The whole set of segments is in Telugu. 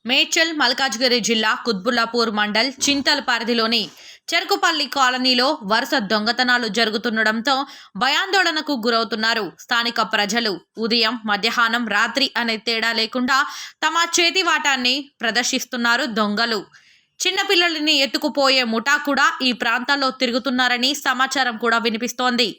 మేడ్చల్ మల్కాజ్గిరి జిల్లా కుత్బుల్లాపూర్ మండల్ చింతల్ పరిధిలోని చెరుకుపల్లి కాలనీలో వరుస దొంగతనాలు జరుగుతుండడంతో భయాందోళనకు గురవుతున్నారు స్థానిక ప్రజలు. ఉదయం, మధ్యాహ్నం, రాత్రి అనే తేడా లేకుండా తమ చేతివాటాన్ని ప్రదర్శిస్తున్నారు దొంగలు. చిన్నపిల్లల్ని ఎత్తుకుపోయే ముఠా కూడా ఈ ప్రాంతాల్లో తిరుగుతున్నారని సమాచారం కూడా వినిపిస్తోంది.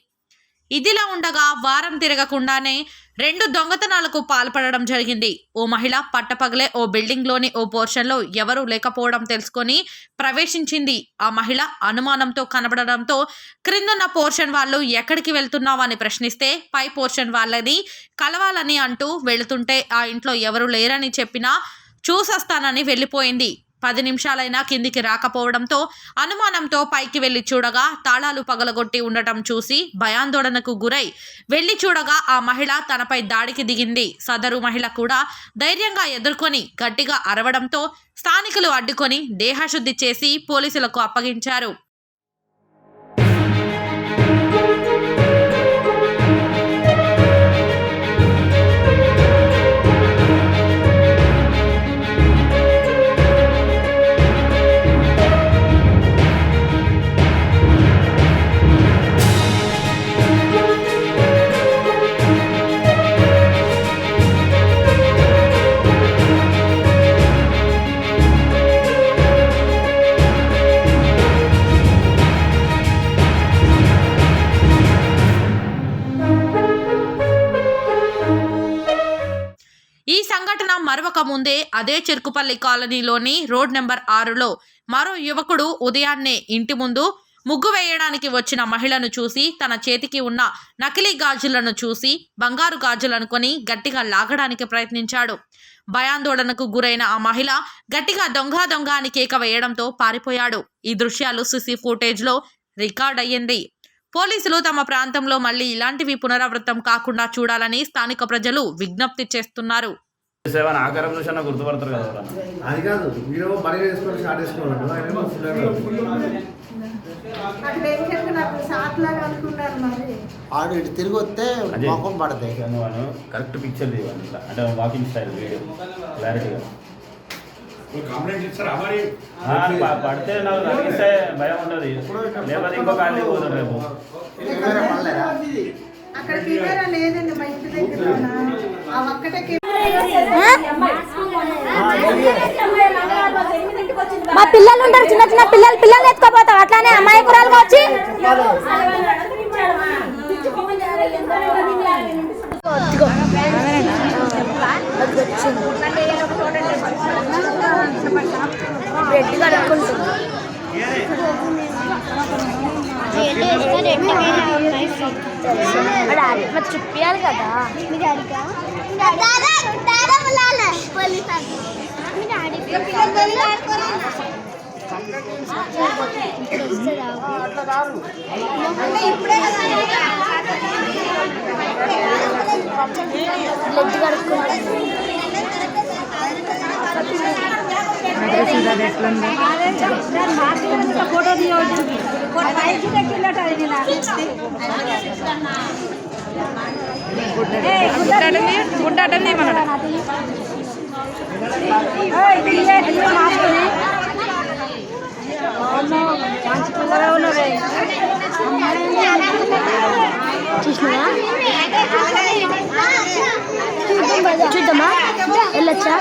ఇదిలా ఉండగా వారం తిరగకుండానే 2 దొంగతనాలకు పాల్పడడం జరిగింది. ఓ మహిళ పట్టపగలే ఓ బిల్డింగ్లోని ఓ పోర్షన్లో ఎవరూ లేకపోవడం తెలుసుకొని ప్రవేశించింది. ఆ మహిళ అనుమానంతో కనబడడంతో క్రిందున్న పోర్షన్ వాళ్ళు ఎక్కడికి వెళ్తున్నావని ప్రశ్నిస్తే పై పోర్షన్ వాళ్ళని కలవాలని అంటూ వెళుతుంటే ఆ ఇంట్లో ఎవరూ లేరని చెప్పినా చూసొస్తానని వెళ్ళిపోయింది. 10 నిమిషాలైనా కిందికి రాకపోవడంతో అనుమానంతో పైకి వెళ్లి చూడగా తాళాలు పగలగొట్టి ఉండటం చూసి భయాందోళనకు గురై వెళ్లి చూడగా ఆ మహిళ తనపై దాడికి దిగింది. సదరు మహిళ కూడా ధైర్యంగా ఎదుర్కొని గట్టిగా అరవడంతో స్థానికులు అడ్డుకొని దేహశుద్ధి చేసి పోలీసులకు అప్పగించారు. ఈ సంఘటన మరొక ముందే అదే చెరుకుపల్లి కాలనీలోని రోడ్ నెంబర్ 6లో మరో యువకుడు ఉదయాన్నే ఇంటి ముందు ముగ్గు వేయడానికి వచ్చిన మహిళను చూసి తన చేతికి ఉన్న నకిలీ గాజులను చూసి బంగారు గాజులనుకొని గట్టిగా లాగడానికి ప్రయత్నించాడు. భయాందోళనకు గురైన ఆ మహిళ గట్టిగా దొంగ దొంగ అని కేక వేయడంతో పారిపోయాడు. ఈ దృశ్యాలు సీసీ ఫుటేజ్లో రికార్డ్ అయ్యింది. పోలీసులు తమ ప్రాంతంలో మళ్లీ ఇలాంటివి పునరావృతం కాకుండా చూడాలని స్థానిక ప్రజలు విజ్ఞప్తి చేస్తున్నారు. తిరిగి వస్తే మొఖం పడతాయి. కరెక్ట్ పిక్చర్ అంటే వాకింగ్ స్టైల్ వీడియో క్లారిటీగా పడితే నాకు తగ్గిస్తే భయం ఉండదు. లేకపోతే ఇంకో ఖాళీ పోతుంది రేపు. మా పిల్లలు ఉంటారు, చిన్న చిన్న పిల్లలు ఎత్తుకోపోతాం. అట్లానే అమ్మాయి కురాలుగా వచ్చి రెడ్ కడుక్కుంటుంది. చూపించాలి కదా. ఫోటో తీయవచ్చు. గుడ్డాటండి మన చూద్దామా వెళ్ళొచ్చా?